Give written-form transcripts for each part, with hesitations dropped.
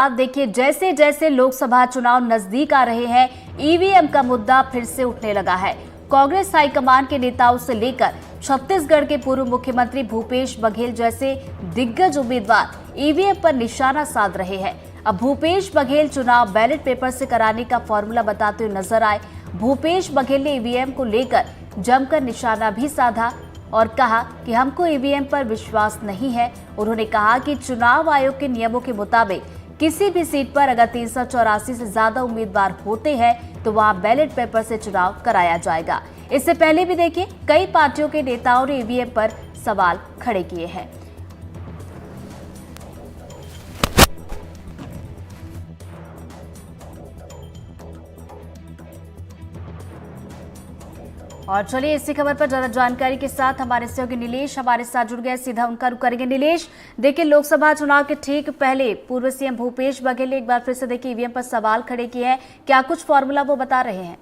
आप देखिए, जैसे जैसे लोकसभा चुनाव नजदीक आ रहे हैं, ईवीएम का मुद्दा फिर से उठने लगा है। कांग्रेस हाईकमान के नेताओं से लेकर छत्तीसगढ़ के पूर्व मुख्यमंत्री भूपेश बघेल जैसे दिग्गज उम्मीदवार ईवीएम पर निशाना साध रहे हैं। अब भूपेश बघेल चुनाव बैलेट पेपर से कराने का फॉर्मूला बताते हुए नजर आए। भूपेश बघेल ने ईवीएम को लेकर जमकर निशाना भी साधा और कहा कि हमको ईवीएम पर विश्वास नहीं है। उन्होंने कहा कि चुनाव आयोग के नियमों के मुताबिक किसी भी सीट पर अगर 384 से ज्यादा उम्मीदवार होते हैं तो वहां बैलेट पेपर से चुनाव कराया जाएगा। इससे पहले भी देखिए, कई पार्टियों के नेताओं ने ईवीएम पर सवाल खड़े किए हैं। और चलिए इसी खबर पर ज्यादा जानकारी के साथ हमारे सहयोगी नीलेश हमारे साथ जुड़ गए, सीधा उनका रुख करेंगे। नीलेश, देखिए लोकसभा चुनाव के ठीक पहले पूर्व सीएम भूपेश बघेल ने एक बार फिर से देखिए ईवीएम पर सवाल खड़े किए हैं। क्या कुछ फॉर्मूला वो बता रहे हैं?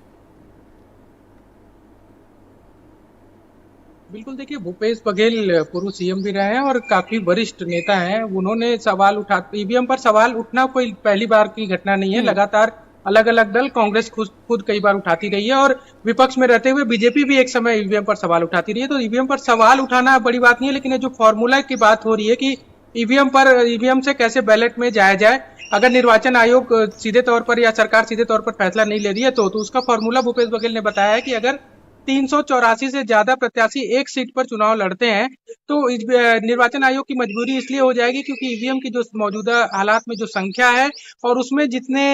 बिल्कुल, देखिए भूपेश बघेल पूर्व सीएम भी रहे हैं और काफी वरिष्ठ नेता हैं। उन्होंने सवाल उठा ईवीएम पर सवाल उठना कोई पहली बार की घटना नहीं है। लगातार अलग अलग दल, कांग्रेस खुद कई बार उठाती रही है और विपक्ष में रहते हुए बीजेपी भी एक समय ईवीएम पर सवाल उठाती रही है। तो ईवीएम पर सवाल उठाना बड़ी बात नहीं है, लेकिन ये जो फॉर्मूला की बात हो रही है कि ईवीएम से कैसे बैलेट में जाया जाए, अगर निर्वाचन आयोग सीधे तौर पर या सरकार सीधे तौर पर फैसला नहीं ले रही है तो उसका फॉर्मूला भूपेश बघेल ने बताया है कि अगर 384 से ज्यादा प्रत्याशी एक सीट पर चुनाव लड़ते हैं तो निर्वाचन आयोग की मजबूरी इसलिए हो जाएगी क्योंकि ईवीएम की जो मौजूदा हालात में जो संख्या है और उसमें जितने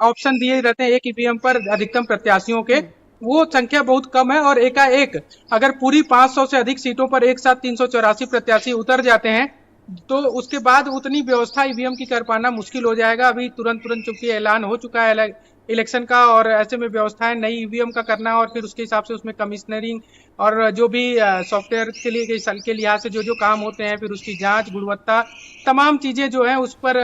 ऑप्शन दिए रहते हैं एक ईवीएम पर अधिकतम प्रत्याशियों के, वो संख्या बहुत कम है। और एकाएक अगर पूरी 500 से अधिक सीटों पर एक साथ 384 प्रत्याशी उतर जाते हैं तो उसके बाद उतनी व्यवस्था ईवीएम की कर पाना मुश्किल हो जाएगा। अभी तुरंत चूंकि ऐलान हो चुका है इलेक्शन का और ऐसे में व्यवस्थाएं नई ईवीएम का करना और फिर उसके हिसाब से उसमें कमिश्नरिंग और जो भी सॉफ्टवेयर के लिहाज से जो काम होते हैं, फिर उसकी जांच, गुणवत्ता, तमाम चीजें जो हैं उस पर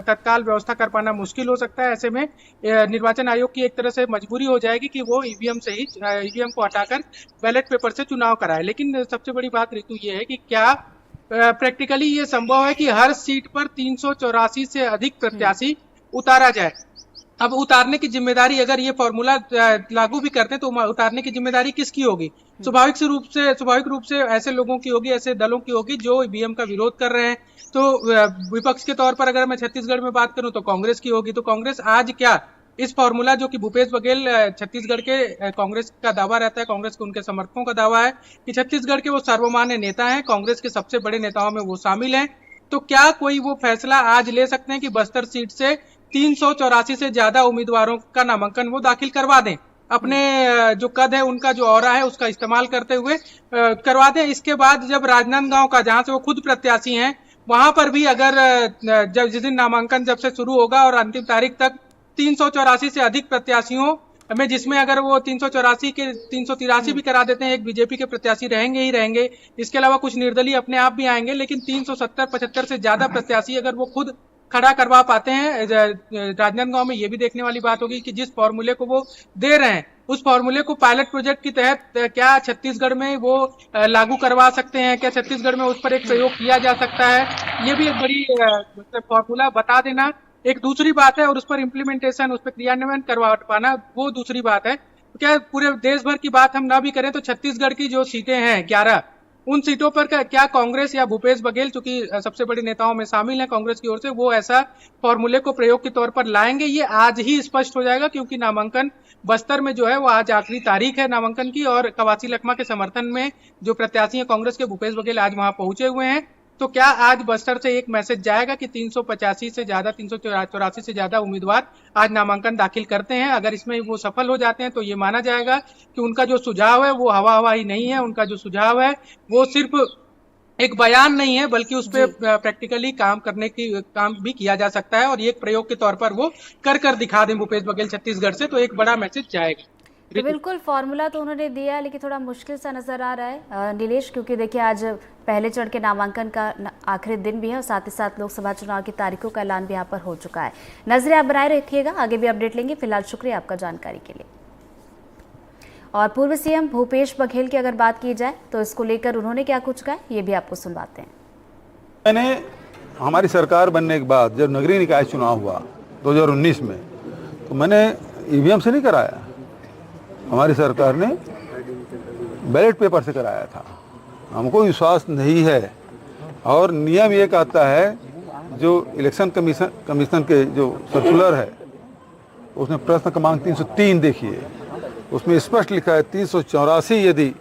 तत्काल व्यवस्था कर पाना मुश्किल हो सकता है। ऐसे में निर्वाचन आयोग की एक तरह से मजबूरी हो जाएगी कि वो ईवीएम को हटाकर बैलेट पेपर से चुनाव कराए। लेकिन सबसे बड़ी बात ऋतु ये है कि क्या प्रैक्टिकली ये संभव है कि हर सीट पर 384 से अधिक प्रत्याशी उतारा जाए? अब उतारने की जिम्मेदारी, अगर ये फॉर्मूला लागू भी करते हैं तो उतारने की जिम्मेदारी किसकी होगी? स्वाभाविक रूप से ऐसे लोगों की होगी, ऐसे दलों की होगी जो ईवीएम का विरोध कर रहे हैं। तो विपक्ष के तौर पर अगर मैं छत्तीसगढ़ में बात करूं तो कांग्रेस की होगी। तो कांग्रेस आज क्या इस फॉर्मूला, जो कि भूपेश बघेल छत्तीसगढ़ के कांग्रेस का दावा रहता है, कांग्रेस के उनके समर्थकों का दावा है कि छत्तीसगढ़ के वो सर्वमान्य नेता हैं, कांग्रेस के सबसे बड़े नेताओं में वो शामिल हैं। तो क्या कोई वो फैसला आज ले सकते हैं कि बस्तर सीट से 384 से ज्यादा उम्मीदवारों का नामांकन वो दाखिल करवा दें? अपने जो कद है, उनका जो औरा है, उसका इस्तेमाल करते हुए करवा दें। इसके बाद जब राजनांदगांव का, जहां से वो खुद प्रत्याशी हैं, वहां पर भी अगर जिस दिन नामांकन जब से शुरू होगा और अंतिम तारीख तक 384 से अधिक प्रत्याशियों में, जिसमें अगर वो 384 के 383 भी करा देते हैं, एक बीजेपी के प्रत्याशी रहेंगे ही रहेंगे, इसके अलावा कुछ निर्दलीय अपने आप भी आएंगे, लेकिन 370-75 से ज्यादा प्रत्याशी अगर वो खुद खड़ा करवा पाते हैं राजनांदगांव में, ये भी देखने वाली बात होगी कि जिस फॉर्मूले को वो दे रहे हैं उस फॉर्मूले को पायलट प्रोजेक्ट के तहत क्या छत्तीसगढ़ में वो लागू करवा सकते हैं? क्या छत्तीसगढ़ में उस पर एक प्रयोग किया जा सकता है? ये भी एक बड़ी मतलब फॉर्मूला बता देना एक दूसरी बात है और उस पर इम्प्लीमेंटेशन, उस पर क्रियान्वयन करवा पाना वो दूसरी बात है। तो क्या पूरे देश भर की बात हम ना भी करें तो छत्तीसगढ़ की जो सीटें हैं 11, उन सीटों पर क्या कांग्रेस या भूपेश बघेल, चूंकि सबसे बड़े नेताओं में शामिल हैं कांग्रेस की ओर से, वो ऐसा फॉर्मूले को प्रयोग के तौर पर लाएंगे? ये आज ही स्पष्ट हो जाएगा, क्योंकि नामांकन बस्तर में जो है वो आज आखिरी तारीख है नामांकन की और कवासी लखमा के समर्थन में जो प्रत्याशी हैं कांग्रेस के, भूपेश बघेल आज वहां पहुंचे हुए हैं। तो क्या आज बस्तर से एक मैसेज जाएगा कि 385 से ज्यादा, 384 से ज्यादा उम्मीदवार आज नामांकन दाखिल करते हैं? अगर इसमें वो सफल हो जाते हैं तो ये माना जाएगा कि उनका जो सुझाव है वो हवा ही नहीं है। उनका जो सुझाव है वो सिर्फ एक बयान नहीं है, बल्कि उस पर प्रैक्टिकली काम भी किया जा सकता है और ये एक प्रयोग के तौर पर वो कर दिखा दें भूपेश बघेल छत्तीसगढ़ से, तो एक बड़ा मैसेज जाएगा। तो बिल्कुल फॉर्मूला तो उन्होंने दिया है, लेकिन थोड़ा मुश्किल सा नजर आ रहा है नीलेश, क्योंकि देखिए आज पहले चरण के नामांकन का आखिरी दिन भी है और साथ ही साथ लोकसभा चुनाव की तारीखों का ऐलान भी यहाँ पर हो चुका है। नजरें आप बनाए रखिएगा, आगे भी अपडेट लेंगे। फिलहाल शुक्रिया आपका जानकारी के लिए। और पूर्व सीएम भूपेश बघेल की अगर बात की जाए तो इसको लेकर उन्होंने क्या कुछ कहा, ये भी आपको सुनवाते हैं। मैंने हमारी सरकार बनने के बाद जब नगरीय निकाय चुनाव हुआ 2019 में, तो मैंने ईवीएम से नहीं कराया, हमारी सरकार ने बैलेट पेपर से कराया था। हमको विश्वास नहीं है, और नियम ये कहता है, जो इलेक्शन कमीशन के जो सर्कुलर है उसमें प्रश्न क्रमांक 303 देखिए, उसमें स्पष्ट लिखा है 384 यदि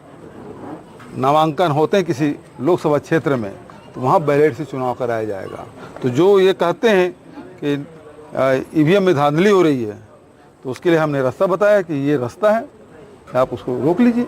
नामांकन होते हैं किसी लोकसभा क्षेत्र में तो वहाँ बैलेट से चुनाव कराया जाएगा। तो जो ये कहते हैं कि ईवीएम में धांधली हो रही है, तो उसके लिए हमने रास्ता बताया कि ये रास्ता है, आप उसको रोक लीजिए।